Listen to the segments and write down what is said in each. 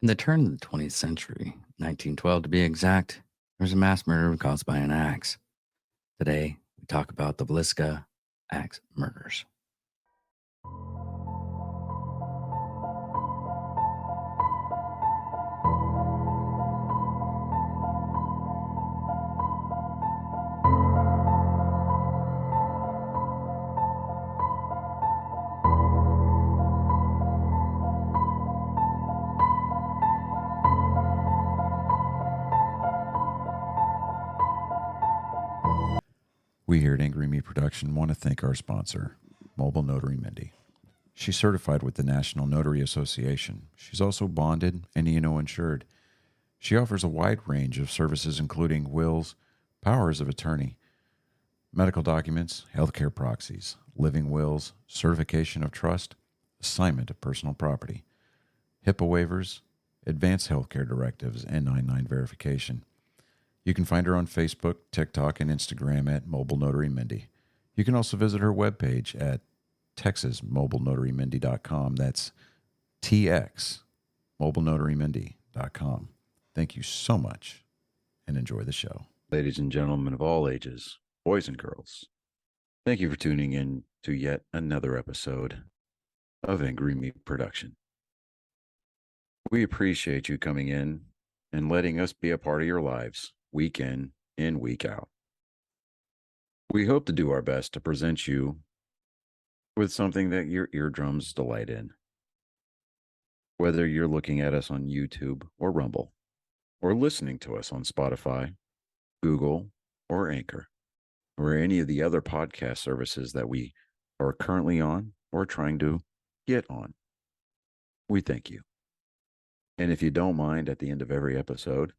In the turn of the 20th century, 1912 to be exact, there was a mass murder caused by an axe. Today, we talk about the Villisca axe murders. We here at Angry Me Production want to thank our sponsor, Mobile Notary Mindy. She's certified with the National Notary Association. She's also bonded and E&O insured. She offers a wide range of services including wills, powers of attorney, medical documents, healthcare proxies, living wills, certification of trust, assignment of personal property, HIPAA waivers, advanced healthcare directives, and 99 verification. You can find her on Facebook, TikTok, and Instagram at Mobile Notary Mindy. You can also visit her webpage at texasmobilenotarymindy.com. That's TX, mobilenotarymindy.com. Thank you so much and enjoy the show. Ladies and gentlemen of all ages, boys and girls, thank you for tuning in to yet another episode of Angry Me Production. We appreciate you coming in and letting us be a part of your lives week in and week out. We hope to do our best to present you with something that your eardrums delight in. Whether you're looking at us on YouTube or Rumble, or listening to us on Spotify, Google, or Anchor, or any of the other podcast services that we are currently on or trying to get on, we thank you. And if you don't mind, at the end of every episode,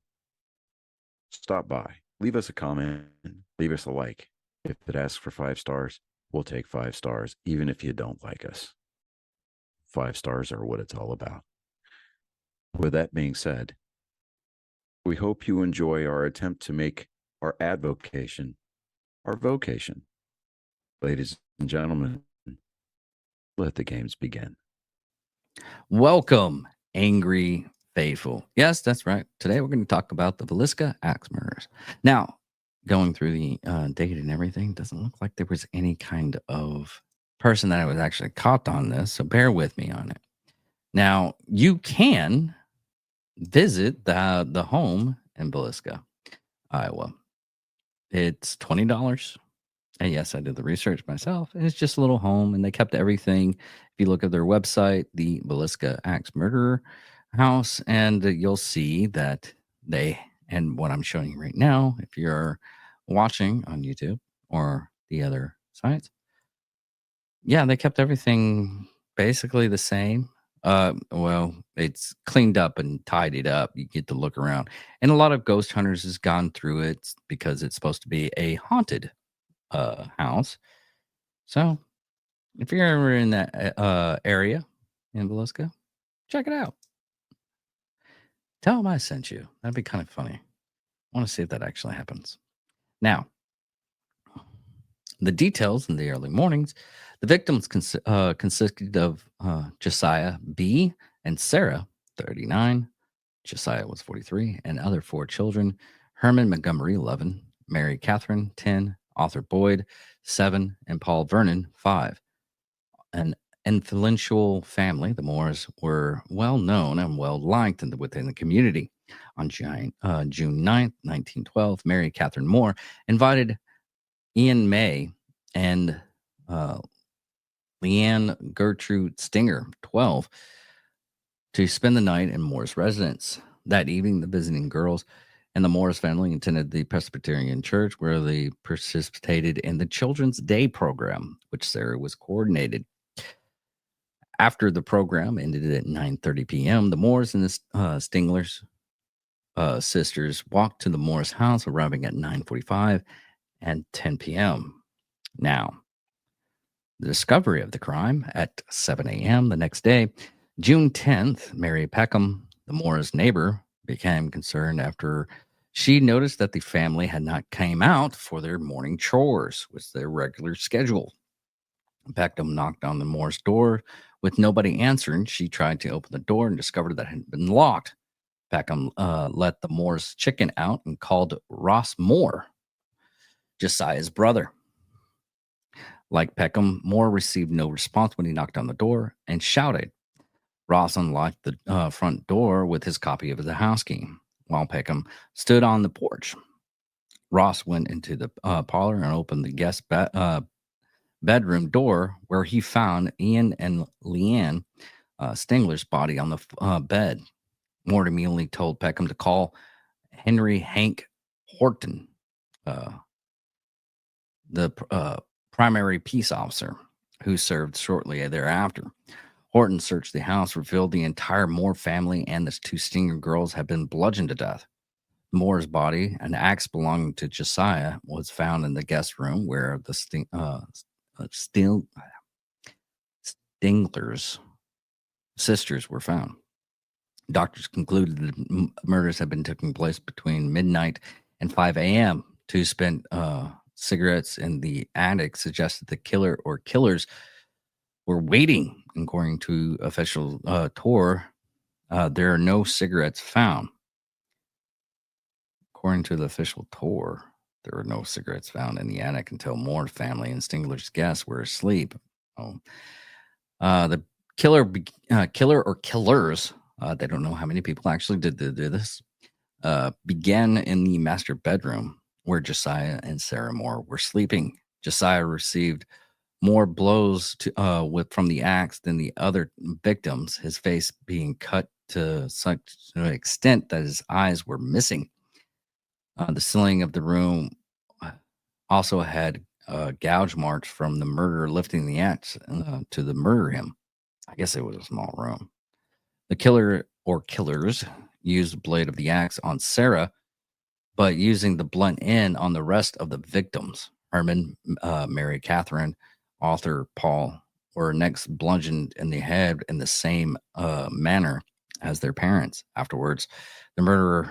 stop by, leave us a comment, leave us a like. If it asks for 5 stars, we'll take 5 stars, even if you don't like us. 5 stars are what it's all about. With that being said, we hope you enjoy our attempt to make our advocation our vocation. Ladies and gentlemen, let the games begin. Welcome, Angry Faithful. Yes, that's right. Today we're going to talk about the Villisca axe murders. Now, going through the date and everything, doesn't look like there was any kind of person that was actually caught on this, so bear with me on it. Now, you can visit the home in Villisca, Iowa. It's $20. And yes, I did the research myself. And it's just a little home, and they kept everything. If you look at their website, the Villisca Axe Murderer House, and you'll see that and what I'm showing you right now, if you're watching on YouTube or the other sites, yeah, they kept everything basically the same. Well, it's cleaned up and tidied up. You get to look around, and a lot of ghost hunters has gone through it because it's supposed to be a haunted house. So if you're ever in that area in Villisca, check it out. Tell them I sent you. That'd be kind of funny. I want to see if that actually happens. Now, the details in the early mornings, the victims consisted of Josiah B. and Sarah, 39. Josiah was 43, and other 4 children, Herman Montgomery, 11, Mary Catherine, 10, Arthur Boyd, 7, and Paul Vernon, 5. An influential family, the Moores were well known and well liked within the community. On June 9th, 1912, Mary Catherine Moore invited Ian May and Leanne Gertrude Stinger, 12, to spend the night in Moore's residence. That evening, the visiting girls and the Morris family attended the Presbyterian Church, where they participated in the Children's Day program, which Sarah was coordinated. After the program ended at 9:30 p.m., the Moores and the Stinglers sisters walked to the Morris house, arriving at 9:45 and 10 p.m. Now, the discovery of the crime at 7 a.m. the next day, June 10th, Mary Peckham, the Moores' neighbor, became concerned after she noticed that the family had not came out for their morning chores, which was their regular schedule. Peckham knocked on the Moore's door. With nobody answering, she tried to open the door and discovered that it had been locked. Peckham let the Moore's chicken out and called Ross Moore, Josiah's brother. Like Peckham, Moore received no response when he knocked on the door and shouted. Ross unlocked the front door with his copy of the house key, while Peckham stood on the porch. Ross went into the parlor and opened the guest bedroom door, where he found Ian and Leanne Stingler's body on the bed. Moore immediately told Peckham to call Henry Hank Horton, the primary peace officer who served shortly thereafter. Horton searched the house, revealed the entire Moore family and the two Stinger girls had been bludgeoned to death. Moore's body, an axe belonging to Josiah, was found in the guest room where the Stingler's sisters were found. Doctors concluded that murders had been taking place between midnight and 5 a.m. Two spent cigarettes in the attic suggested the killer or killers were waiting. According to official tour, there are no cigarettes found. According to the official tour, there were no cigarettes found in the attic until Moore's family and Stingler's guests were asleep. The killer or killers, they don't know how many people actually did this, began in the master bedroom where Josiah and Sarah Moore were sleeping. Josiah received more blows from the axe than the other victims, his face being cut to such an extent that his eyes were missing. The ceiling of the room also had gouge marks from the murderer lifting the axe to murder him. I guess it was a small room. The killer or killers used the blade of the axe on Sarah, but using the blunt end on the rest of the victims. Herman, Mary Catherine, Arthur, Paul were next bludgeoned in the head in the same manner as their parents. Afterwards, the murderers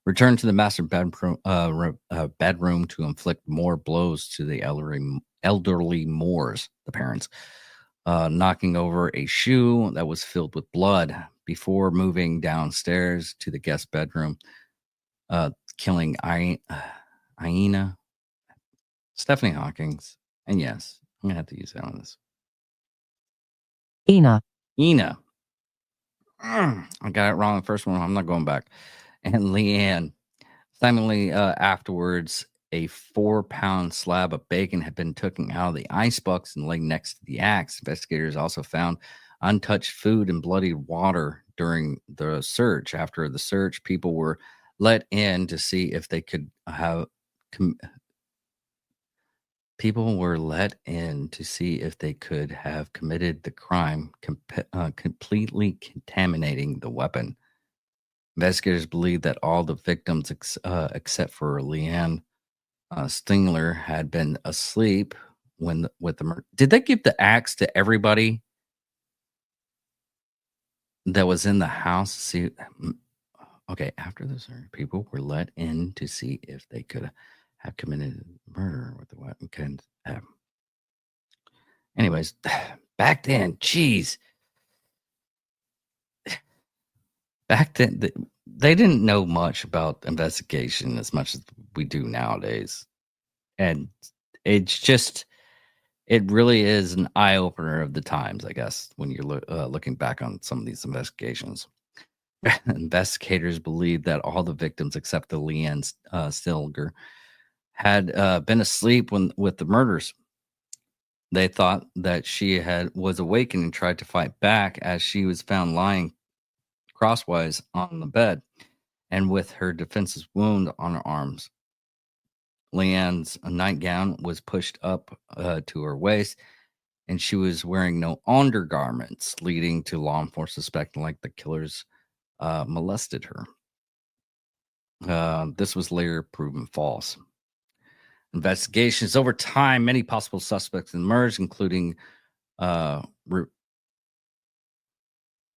returned to the master bedroom to inflict more blows to the elderly Moores, the parents, knocking over a shoe that was filled with blood before moving downstairs to the guest bedroom, killing Aina, Stephanie Hawkins, and yes, I'm going to have to use that on this. Ina. I got it wrong the first one. I'm not going back. And Leanne. Simultaneously afterwards, a 4-pound slab of bacon had been taken out of the icebox and laid next to the axe. Investigators also found untouched food and bloody water during the search. After the search, people were let in to see if they could have committed the crime, completely contaminating the weapon. Investigators believe that all the victims, except for Leanne Stingler, had been asleep with the murder. Did they give the axe to everybody that was in the house? See, okay, after the search, people were let in to see if they could have committed murder with the weapon. Anyways, back then, geez. Back then, they didn't know much about investigation as much as we do nowadays. And it's just, it really is an eye-opener of the times, I guess, when you're looking back on some of these investigations. Investigators believe that all the victims except the Leanne Stilger had been asleep with the murders. They thought that she was awakened and tried to fight back as she was found lying crosswise on the bed and with her defensive wound on her arms. Leanne's nightgown was pushed up to her waist, and she was wearing no undergarments, leading to law enforcement suspecting like the killers molested her. This was later proven false. Investigations over time, many possible suspects emerged, including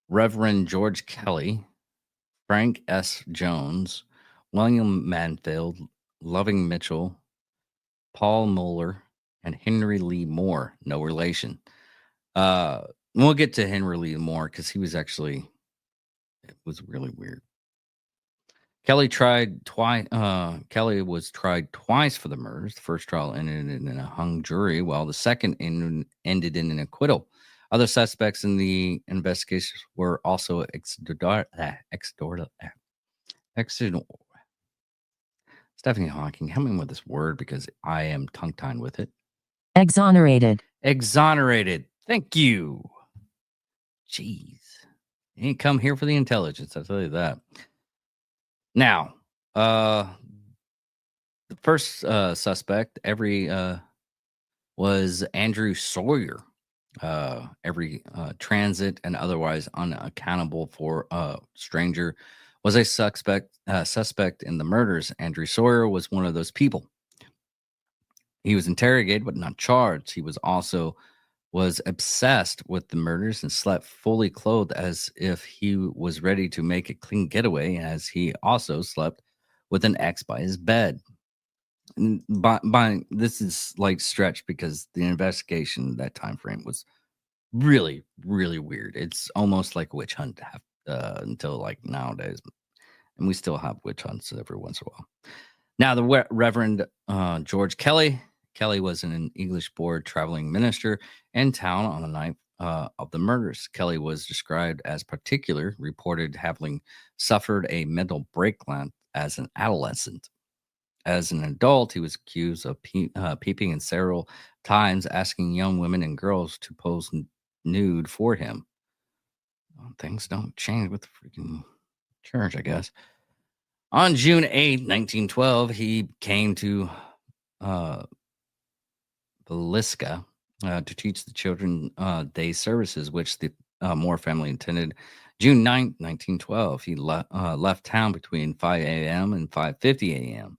Reverend George Kelly, Frank S. Jones, William Manfield, Loving Mitchell, Paul Mueller, and Henry Lee Moore, no relation. We'll get to Henry Lee Moore because he was actually, it was really weird. Kelly was tried twice for the murders. The first trial ended in a hung jury, while the second ended in an acquittal. Other suspects in the investigation were also Stephanie Hawking, help me with this word because I am tongue-tied with it. Exonerated. Exonerated. Thank you. Jeez. You ain't come here for the intelligence, I'll tell you that. Now, the first suspect was Andrew Sawyer. Every transit and otherwise unaccountable for stranger was a suspect in the murders. Andrew Sawyer was one of those people. He was interrogated but not charged. He was obsessed with the murders and slept fully clothed as if he was ready to make a clean getaway, as he also slept with an ex by his bed. And by this is like stretched because the investigation that time frame was really, really weird. It's almost like a witch hunt until like nowadays, and we still have witch hunts every once in a while. Now, the Reverend George Kelly. Kelly was an English board traveling minister in town on the night of the murders. Kelly was described as particular, reported having suffered a mental breakdown as an adolescent. As an adult, he was accused of peeping in several times, asking young women and girls to pose nude for him. Well, things don't change with the freaking church, I guess. On June 8, 1912, he came to Villisca to teach the children day services, which the Moore family attended. June 9, 1912, he left town between 5 a.m. and 5:50 a.m.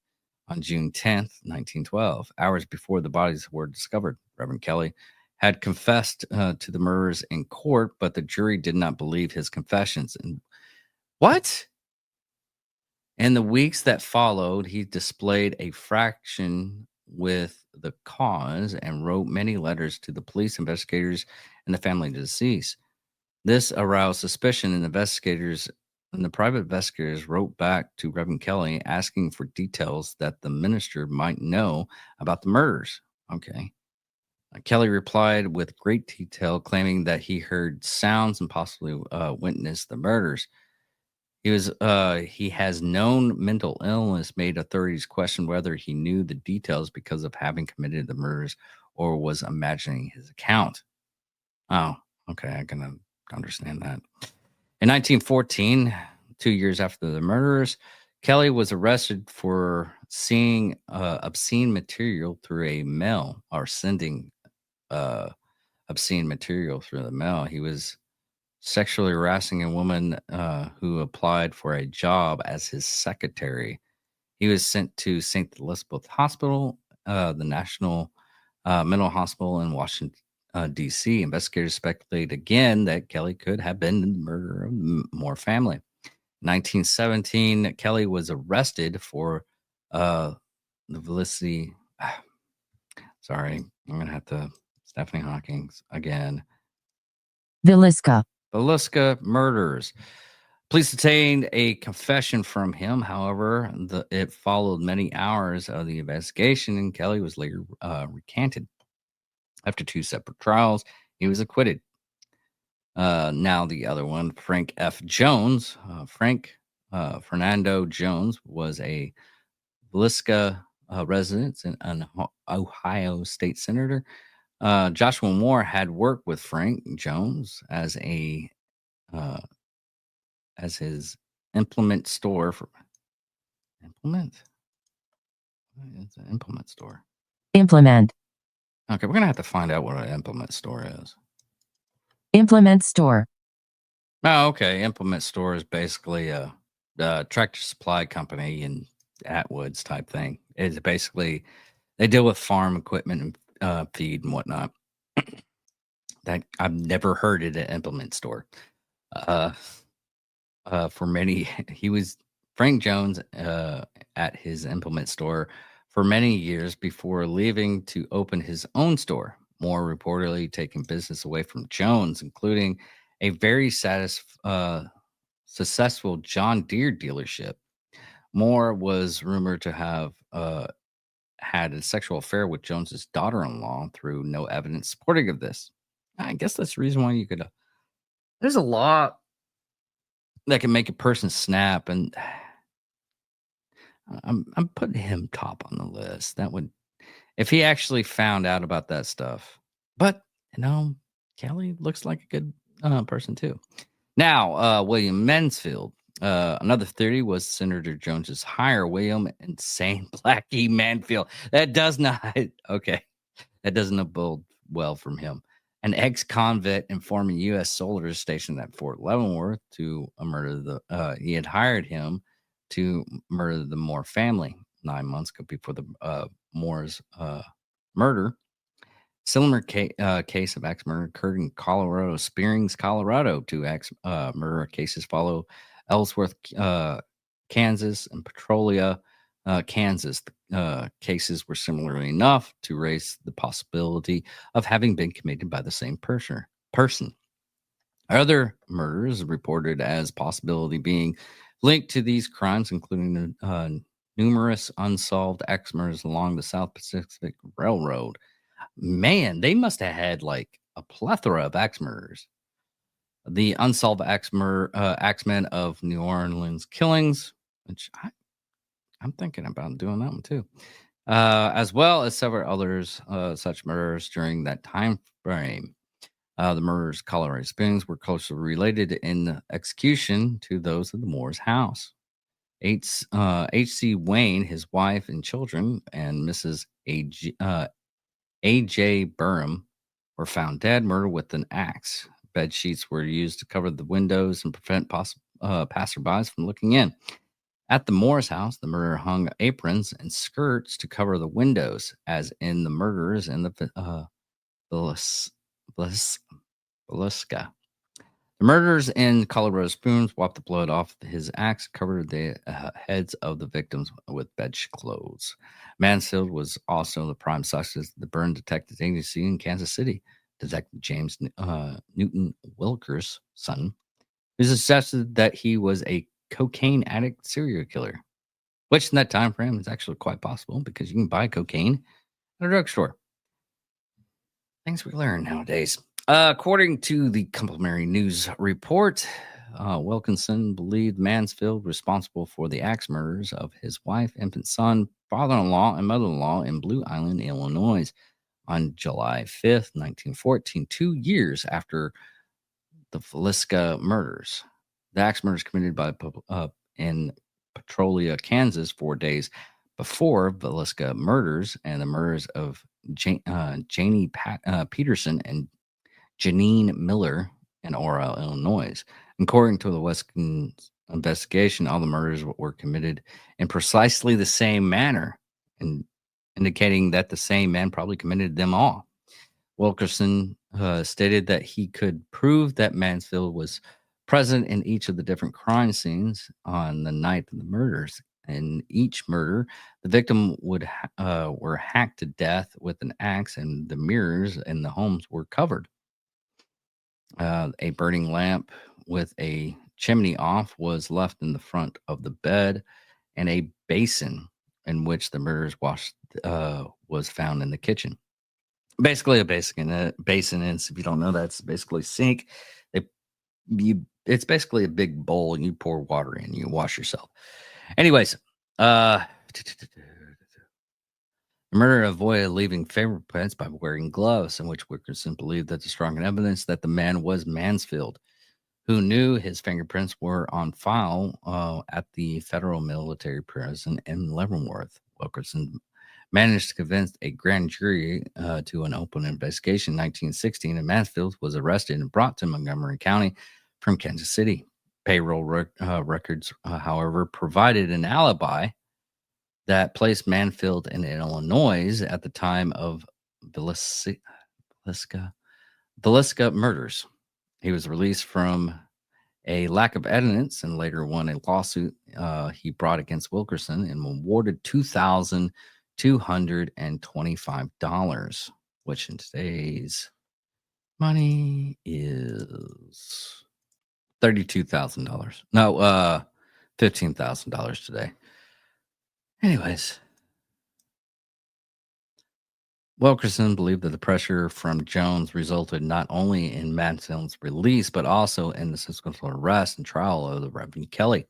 On June 10th, 1912, hours before the bodies were discovered, Reverend Kelly had confessed to the murders in court, but the jury did not believe his confessions. And what? In the weeks that followed, he displayed a fraction with the cause and wrote many letters to the police, investigators, and the family of the deceased. This aroused suspicion, and the private investigators wrote back to Reverend Kelly asking for details that the minister might know about the murders. Okay. Kelly replied with great detail, claiming that he heard sounds and possibly witnessed the murders. He has known mental illness, made authorities question whether he knew the details because of having committed the murders or was imagining his account. Oh, okay. I can understand that. In 1914, 2 years after the murders, Kelly was arrested for seeing obscene material through a mail or sending obscene material through the mail. He was sexually harassing a woman who applied for a job as his secretary. He was sent to St. Elizabeth Hospital, the National Mental Hospital in Washington, D.C. Investigators speculate again that Kelly could have been the murderer of the Moore family. 1917, Kelly was arrested for the Villisca. Sorry, I'm going to have to. Stephanie Hawking again. Villisca. Villisca murders. Police obtained a confession from him. However, it followed many hours of the investigation, and Kelly was later recanted. After 2 separate trials, he was acquitted. Now the other one, Frank F. Jones. Fernando Jones was a Villisca resident and an Ohio state senator. Joshua Moore had worked with Frank Jones as his implement store for implement. It's an implement store. Implement. Okay, we're gonna have to find out what an implement store is. Implement store. Oh, okay. Implement store is basically a tractor supply company in Atwoods type thing. It's basically they deal with farm equipment and feed and whatnot. That I've never heard at an implement store. For many, he was Frank Jones at his implement store for many years before leaving to open his own store. Moore reportedly taking business away from Jones, including a very successful John Deere dealership. Moore was rumored to have had a sexual affair with Jones's daughter-in-law through no evidence supporting of this. I guess that's the reason why you could. There's a lot that can make a person snap, and I'm putting him top on the list. That would, if he actually found out about that stuff. But Kelly looks like a good person too. Now, William Mansfield. Another theory was Senator Jones's hire William Insane Blackie Mansfield. That does not okay. That doesn't bode well from him. An ex-convict informing U.S. soldiers stationed at Fort Leavenworth to murder he had hired him to murder the Moore family 9 months before the Moore's murder. Similar case of axe murder occurred in Colorado Springs, Colorado. Two axe murder cases follow Ellsworth, Kansas, and Petrolia, Kansas. Cases were similarly enough to raise the possibility of having been committed by the same person. Other murders reported as possibility being linked to these crimes, including numerous unsolved axe murders along the South Pacific Railroad. Man, they must have had like a plethora of axe murders. The unsolved axemen of New Orleans killings, which I'm thinking about doing that one too, as well as several others such murders during that time frame. The murders of Colorado Springs were closely related in execution to those of the Moore's house. H.C. Wayne, his wife and children, and Mrs. A.J. Burham were found dead, murdered with an axe. Bed sheets were used to cover the windows and prevent passerbys from looking in. At the Moore's house, the murderer hung aprons and skirts to cover the windows, as in the murders in the Villisca. The murderers in Colorado Springs wiped the blood off his axe, covered the heads of the victims with bed clothes. Mansfield was also the prime suspect of the burn detective agency in Kansas City. Detective James Newton Wilker's son, who suggested that he was a cocaine addict serial killer, which in that time frame is actually quite possible because you can buy cocaine at a drugstore. Things we learn nowadays. According to the Complimentary News Report, Wilkinson believed Mansfield responsible for the axe murders of his wife, infant son, father-in-law, and mother-in-law in Blue Island, Illinois, on July 5th, 1914, 2 years after the Villisca murders. The axe murders committed in Petrolia, Kansas, 4 days before Villisca murders and the murders of Janie Peterson and Janine Miller in Aurora, Illinois. According to the Western investigation, all the murders were committed in precisely the same manner, and indicating that the same man probably committed them all. Wilkerson stated that he could prove that Mansfield was present in each of the different crime scenes on the night of the murders. In each murder, the victim were hacked to death with an axe, and the mirrors in the homes were covered. A burning lamp with a chimney off was left in the front of the bed, and a basin in which the murderers washed was found in the kitchen. Basically, a basin is, if you don't know, that's basically a sink. It's basically a big bowl, and you pour water in, you wash yourself. Anyways, the murderer avoided leaving fingerprints by wearing gloves, in which Wilkerson believed that the strong evidence that the man was Mansfield, who knew his fingerprints were on file at the federal military prison in Leavenworth. Wilkerson managed to convince a grand jury to an open investigation in 1916, and Mansfield was arrested and brought to Montgomery County from Kansas City. Payroll records, however, provided an alibi that placed Mansfield in Illinois at the time of Villisca murders. He was released from a lack of evidence and later won a lawsuit he brought against Wilkerson and awarded $2,000 $225, which in today's money is $32,000. No, $15,000 today. Anyways, Wilkerson believed that the pressure from Jones resulted not only in Mansfield's release, but also in the subsequent arrest and trial of the Reverend Kelly.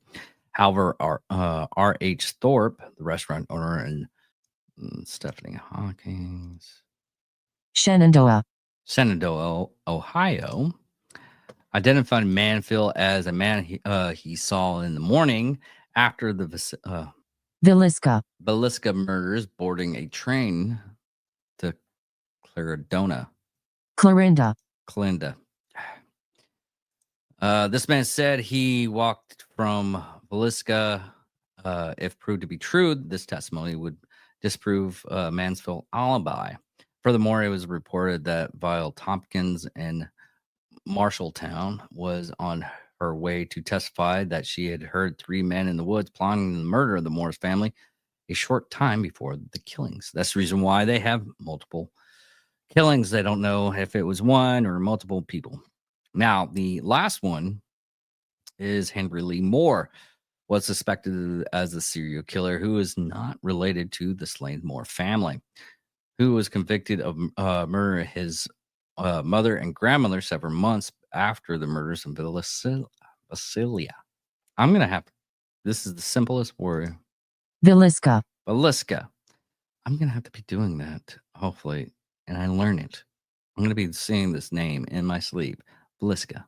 However, R.H. Thorpe, the restaurant owner, and Stephanie Hawkins, Shenandoah, Ohio, identified Manfield as a man he saw in the morning after the Villisca, Villisca murders boarding a train to Clarinda. This man said he walked from Villisca. If proved to be true, this testimony would disprove Mansfield's alibi. Furthermore, it was reported that Viola Tompkins in Marshalltown was on her way to testify that she had heard three men in the woods plotting the murder of the Morris family a short time before the killings. That's the reason why they have multiple killings. They don't know if it was one or multiple people. Now, the last one is Henry Lee Moore, was suspected as a serial killer who is not related to the slain Moore family, who was convicted of murdering his mother and grandmother several months after the murders in Villisca. I'm going to have, this is the simplest word. Villisca, Villisca. I'm going to have to be doing that, hopefully, and I learn it. I'm going to be seeing this name in my sleep. Villisca.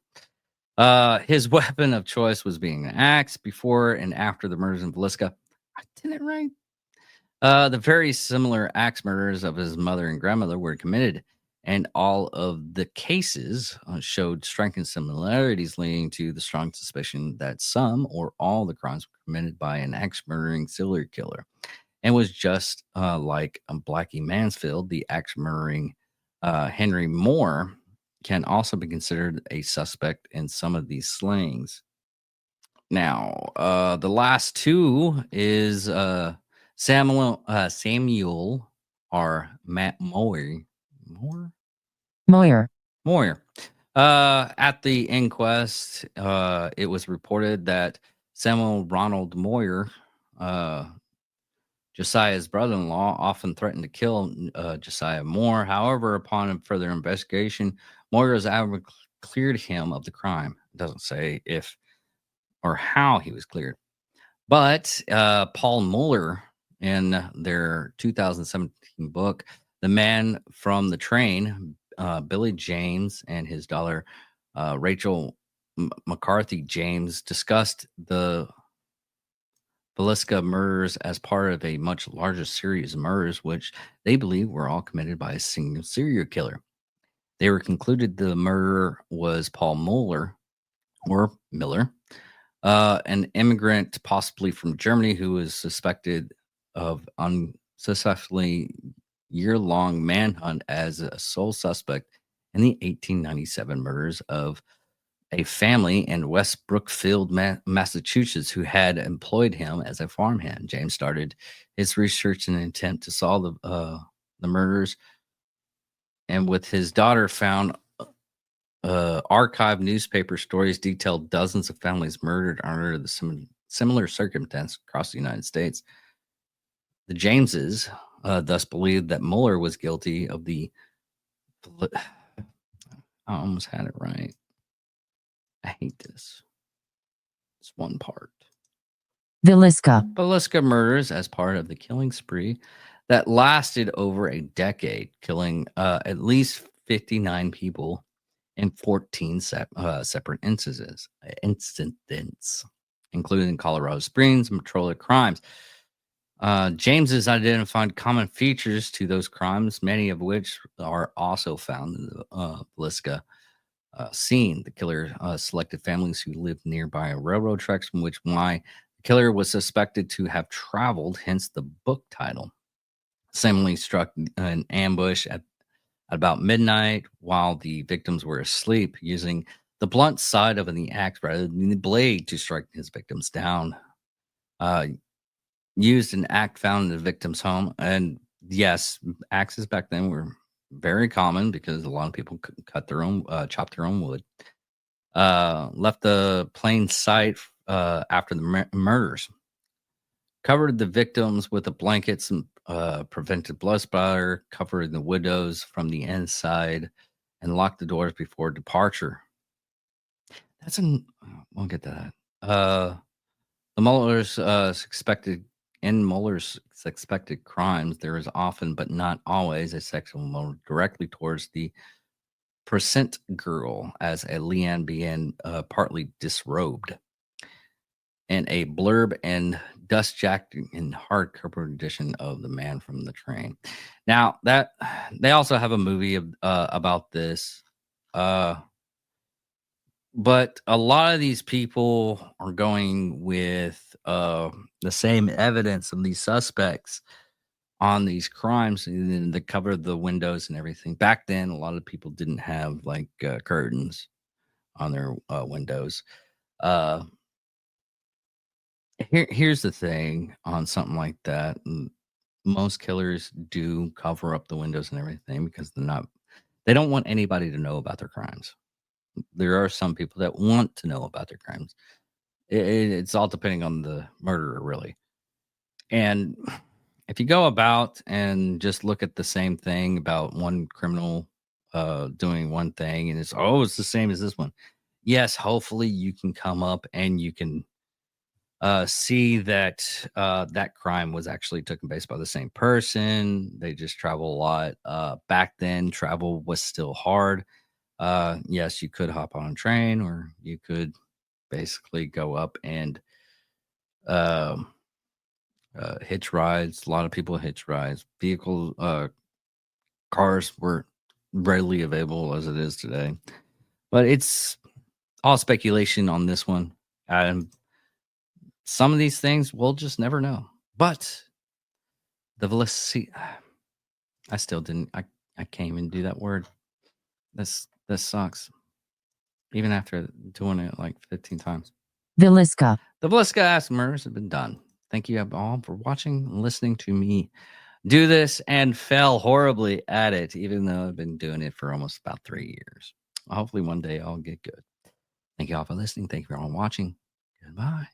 His weapon of choice was being an axe before and after the murders in Villisca. I did it right. The very similar axe murders of his mother and grandmother were committed, and all of the cases showed striking similarities, leading to the strong suspicion that some or all the crimes were committed by an axe murdering serial killer, and was just like Blackie Mansfield, the axe murdering Henry Moore can also be considered a suspect in some of these slayings. Now, the last two is Samuel or Matt Moyer. At the inquest, it was reported that Samuel Ronald Moyer, Josiah's brother-in-law, often threatened to kill Josiah Moore. However, upon further investigation, Moyer's advocate cleared him of the crime. It doesn't say if or how he was cleared. But Paul Mueller, in their 2017 book, The Man from the Train, Billy James and his daughter, Rachel McCarthy James, discussed the Villisca murders as part of a much larger series of murders, which they believe were all committed by a single serial killer. They were concluded the murderer was Paul Miller, an immigrant possibly from Germany who was suspected of unsuccessfully year-long manhunt as a sole suspect in the 1897 murders of a family in West Brookfield, Massachusetts, who had employed him as a farmhand. James started his research in an attempt to solve the murders, and with his daughter found archived newspaper stories detailed dozens of families murdered under the similar circumstances across the United States. The Jameses thus believed that Mueller was guilty of the... I almost had it right. I hate this. It's one part. Villisca murders as part of the killing spree that lasted over a decade, killing at least 59 people in 14 separate incidents, including Colorado Springs and Petrolia crimes. James has identified common features to those crimes, many of which are also found in the Villisca scene. The killer selected families who lived nearby railroad tracks from which the killer was suspected to have traveled, hence the book title. Similarly, struck an ambush at about midnight while the victims were asleep, using the blunt side of the axe rather than the blade to strike his victims down. used an axe found in the victim's home. And yes, axes back then were very common because a lot of people cut their own, chop their own wood. Left the plain sight after the murders. Covered the victims with the blankets and prevented blood splatter, covered the windows from the inside, and locked the doors before departure. We'll get to that. The Mueller's suspected crimes, there is often, but not always, a sexual motive directly towards the percent girl, as a Leanne began partly disrobed. And a blurb and dust jacket in hardcover edition of The Man from the Train. Now that they also have a movie about this. But a lot of these people are going with the same evidence of these suspects on these crimes, and then they cover the windows and everything. Back then, a lot of people didn't have like curtains on their windows. Here's the thing on something like that. Most killers do cover up the windows and everything because they don't want anybody to know about their crimes. There are some people that want to know about their crimes. It's all depending on the murderer, really. And if you go about and just look at the same thing about one criminal doing one thing, and it's the same as this one. Yes, hopefully you can come up and you can see that that crime was actually taken place by the same person. They just travel a lot. Back then, travel was still hard. Yes, you could hop on a train, or you could basically go up and hitch rides. A lot of people hitch rides. Cars were readily available as it is today. But it's all speculation on this one. Some of these things we'll just never know. But the Villisca, I still didn't. I can't even do that word. This sucks. Even after doing it like 15 times. Villisca. The Villisca Axe murders have been done. Thank you all for watching and listening to me do this, and fail horribly at it, even though I've been doing it for almost about 3 years. Hopefully one day I'll get good. Thank you all for listening. Thank you for all watching. Goodbye.